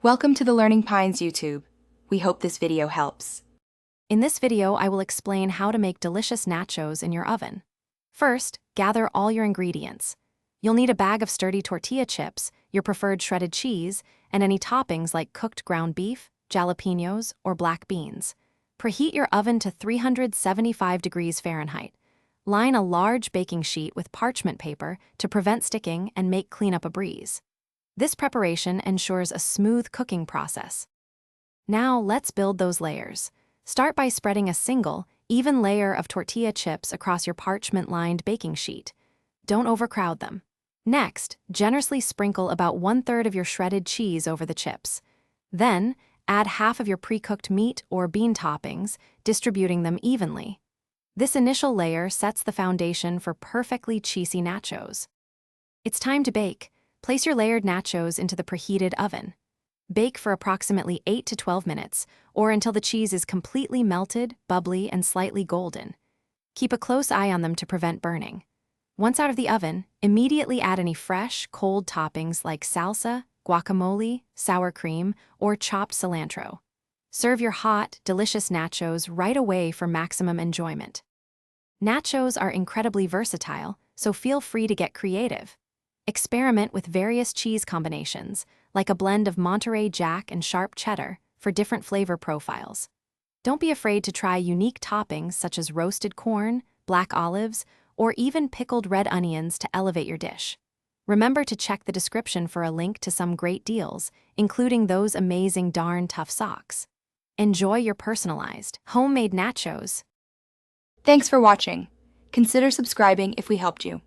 Welcome to the Learning Pines YouTube. We hope this video helps. In this video, I will explain how to make delicious nachos in your oven. First, gather all your ingredients. You'll need a bag of sturdy tortilla chips, your preferred shredded cheese, and any toppings like cooked ground beef, jalapenos, or black beans. Preheat your oven to 375 degrees Fahrenheit. Line a large baking sheet with parchment paper to prevent sticking and make cleanup a breeze. This preparation ensures a smooth cooking process. Now let's build those layers. Start by spreading a single, even layer of tortilla chips across your parchment-lined baking sheet. Don't overcrowd them. Next, generously sprinkle about 1/3 of your shredded cheese over the chips. Then, add half of your pre-cooked meat or bean toppings, distributing them evenly. This initial layer sets the foundation for perfectly cheesy nachos. It's time to bake. Place your layered nachos into the preheated oven. Bake for approximately 8 to 12 minutes, or until the cheese is completely melted, bubbly, and slightly golden. Keep a close eye on them to prevent burning. Once out of the oven, immediately add any fresh, cold toppings like salsa, guacamole, sour cream, or chopped cilantro. Serve your hot, delicious nachos right away for maximum enjoyment. Nachos are incredibly versatile, so feel free to get creative. Experiment with various cheese combinations, like a blend of Monterey Jack and sharp cheddar, for different flavor profiles. Don't be afraid to try unique toppings such as roasted corn, black olives, or even pickled red onions to elevate your dish. Remember to check the description for a link to some great deals, including those amazing darn tough socks. Enjoy your personalized, homemade nachos. Thanks for watching. Consider subscribing if we helped you.